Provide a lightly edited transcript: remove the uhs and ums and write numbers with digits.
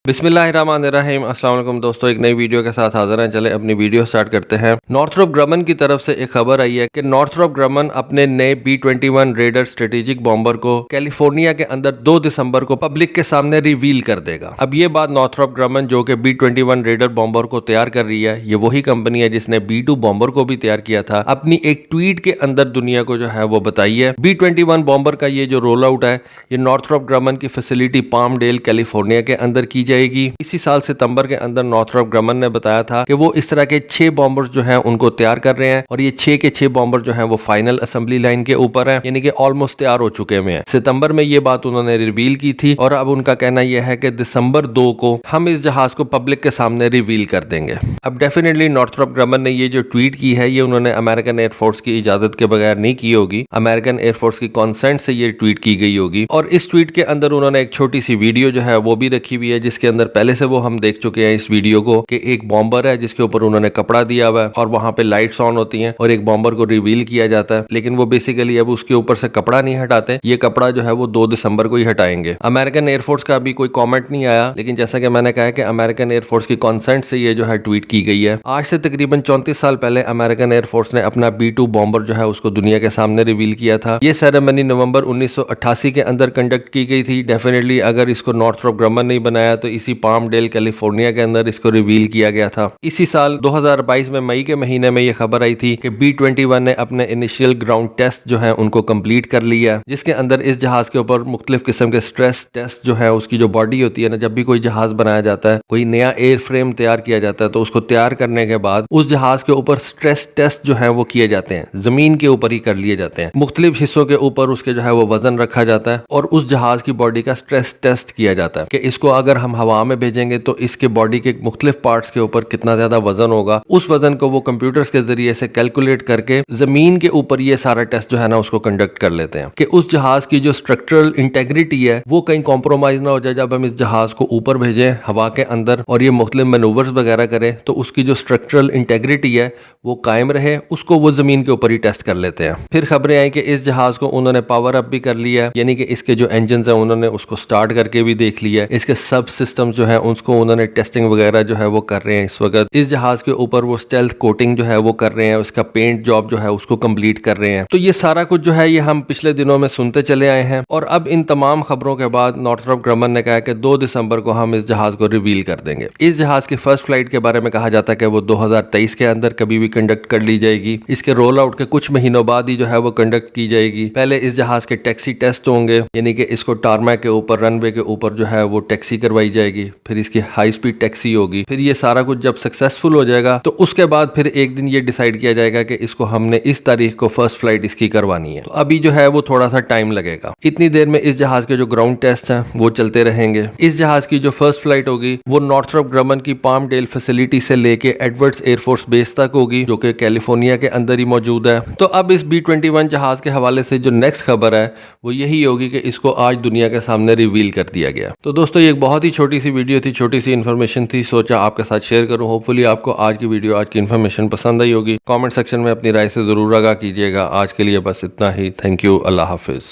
बिस्मिल्लाहिर्रहमानिर्रहीम। अस्सलाम वालेकुम दोस्तों, एक नई वीडियो के साथ हाजिर हैं। चले अपनी वीडियो स्टार्ट करते हैं। नॉर्थरोप ग्रमन की तरफ से एक खबर आई है कि नॉर्थरोप ग्रमन अपने नए B-21 रेडर स्ट्रेटेजिक बॉम्बर को कैलिफोर्निया के अंदर 2 दिसंबर को पब्लिक के सामने रिवील कर देगा। अब ये बात नॉर्थरोप ग्रमन जो कि B-21 रेडर बॉम्बर को तैयार कर रही है, ये वही कंपनी है जिसने B-2 बॉम्बर को भी तैयार किया था, अपनी एक ट्वीट के अंदर दुनिया को जो है वो बताई है। B-21 बॉम्बर का ये जो रोल आउट है, ये नॉर्थरोप ग्रमन की फैसिलिटी पामडेल कैलिफोर्निया के अंदर की जाएगी। इसी साल सितंबर के अंदर नॉर्थरोप ग्रमन ने बताया था कि वो इस तरह के 6 बॉम्बर्स जो हैं उनको तैयार कर रहे हैं और ये 6 के 6 बॉम्बर जो हैं वो फाइनल असेंबली लाइन के ऊपर हैं, यानी कि ऑलमोस्ट तैयार हो चुके हैं। सितंबर में ये बात उन्होंने रिवील की थी और अब उनका कहना यह है कि दिसंबर 2 को हम इस जहाज को पब्लिक के सामने रिवील कर देंगे। अब डेफिनेटली नॉर्थरोप ग्रमन ने ये जो ट्वीट की है, ये उन्होंने अमेरिकन एयरफोर्स की इजाजत के बगैर नहीं की होगी, अमेरिकन एयरफोर्स की कॉन्सेंट से ये ट्वीट की गई होगी। और इस ट्वीट के अंदर उन्होंने एक छोटी सी वीडियो जो है वो भी रखी हुई है, जिसके अंदर पहले से वो हम देख चुके हैं इस वीडियो को कि एक बॉम्बर है जिसके ऊपर उन्होंने कपड़ा दिया हुआ है और वहां पे लाइट्स ऑन होती हैं और एक बॉम्बर को रिवील किया जाता है, लेकिन वो बेसिकली अब उसके ऊपर से कपड़ा नहीं हटाते, ये कपड़ा जो है वो 2 दिसंबर को ही हटाएंगे। अमेरिकन एयरफोर्स का अभी कोई कॉमेंट नहीं आया, लेकिन जैसा कि मैंने कहा कि अमेरिकन एयरफोर्स की कॉन्सेंट से ये जो है ट्वीट की गई है। आज से तकरीबन 34 साल पहले अमेरिकन एयरफोर्स ने अपना B-2 बॉम्बर जो है उसको दुनिया के सामने रिवील किया था। ये सेरेमनी नवंबर 1988 के अंदर कंडक्ट की गई थी। डेफिनेटली अगर इसको नॉर्थरोप ग्रमन नहीं बनाया तो इसी पामडेल कैलिफोर्निया के अंदर इसको रिवील किया गया था। इसी साल 2022 में मई के महीने में ये खबर आई थी कि B-21 ने अपने इनिशियल ग्राउंड टेस्ट जो है उनको कंप्लीट कर लिया, जिसके अंदर इस जहाज के ऊपर मुख्तलिफ किस्म के स्ट्रेस टेस्ट जो है, उसकी जो बॉडी होती है ना, जब भी कोई जहाज बनाया जाता है, कोई नया एयर फ्रेम तैयार किया जाता है, तो उसको तैयार करने के बाद उस जहाज के ऊपर स्ट्रेस टेस्ट जो है वो किए जाते हैं, जमीन के ऊपर ही कर लिए जाते हैं। मुख्तलिफ हिस्सों के ऊपर उसके जो है वो वजन रखा जाता है और उस जहाज की बॉडी का स्ट्रेस टेस्ट किया जाता है कि इसको अगर हम हवा में भेजेंगे तो इसके बॉडी के मुख्तलिफ पार्ट्स के ऊपर कितना ज्यादा वजन होगा। उस वजन को वो कंप्यूटर्स के जरिए से कैलकुलेट करके जमीन के ऊपर ये सारा टेस्ट जो है ना उसको कंडक्ट कर लेते हैं कि उस जहाज की जो स्ट्रक्चरल इंटेग्रिटी है वो कहीं कॉम्प्रोमाइज ना हो जाए। जब हम इस जहाज को ऊपर भेजें हवा के अंदर और ये मुख्तलिफ मैनूवर्स वगैरह करें तो उसकी जो स्ट्रक्चरल इंटेग्रिटी है वो कायम रहे, उसको वो जमीन के ऊपर ही टेस्ट कर लेते हैं। फिर खबरें आई कि इस जहाज को उन्होंने पावर अप भी कर लिया, यानी कि इसके जो इंजन है उन्होंने उसको स्टार्ट करके भी देख लिया। इसके सब सिस्टम जो है उसको उन्होंने टेस्टिंग वगैरह जो है वो कर रहे हैं। इस वक्त इस जहाज के ऊपर वो स्टेल्थ कोटिंग जो है वो कर रहे हैं, उसका पेंट जॉब जो है उसको कंप्लीट कर रहे हैं। तो ये सारा कुछ जो है ये हम पिछले दिनों में सुनते चले आए हैं और अब इन तमाम खबरों के बाद नॉर्थरोप ग्रमन ने कहा कि 2 दिसंबर को हम इस जहाज को रिवील कर देंगे। इस जहाज की फर्स्ट फ्लाइट के बारे में कहा जाता है कि वो 2023 के अंदर कभी भी कंडक्ट कर ली जाएगी। इसके रोल आउट के कुछ महीनों बाद ही जो है वो कंडक्ट की जाएगी। पहले इस जहाज के टैक्सी टेस्ट होंगे, यानी कि इसको टारमैक के ऊपर, रनवे के ऊपर जो है वो टैक्सी करवाई जाएगी, फिर इसकी हाई स्पीड टैक्सी होगी। फिर ये सारा कुछ जब सक्सेसफुल हो जाएगा तो उसके बाद फिर एक दिन ये डिसाइड किया जाएगा कि इसको हमने इस तारीख को फर्स्ट फ्लाइट इसकी करवानी है। तो अभी जो है वो थोड़ा सा टाइम लगेगा। इतनी देर में इस जहाज के जो ग्राउंड टेस्ट हैं वो चलते रहेंगे। इस जहाज की जो फर्स्ट फ्लाइट होगी वो नॉर्थरोप ग्रमन की पामडेल फैसिलिटी से लेके एडवर्ड्स एयरफोर्स बेस तक होगी, जो कि कैलिफोर्निया के अंदर ही मौजूद है। तो अब इस B-21 जहाज के हवाले से जो नेक्स्ट खबर है वो यही होगी कि इसको आज दुनिया के सामने रिवील कर दिया गया। तो दोस्तों ये एक बहुत ही छोटी सी वीडियो थी, छोटी सी इन्फॉर्मेशन थी, सोचा आपके साथ शेयर करूं। होपफुली आपको आज की वीडियो, आज की इन्फॉर्मेशन पसंद आई होगी। कमेंट सेक्शन में अपनी राय से जरूर आगाह कीजिएगा। आज के लिए बस इतना ही। Thank you. Allah Hafiz.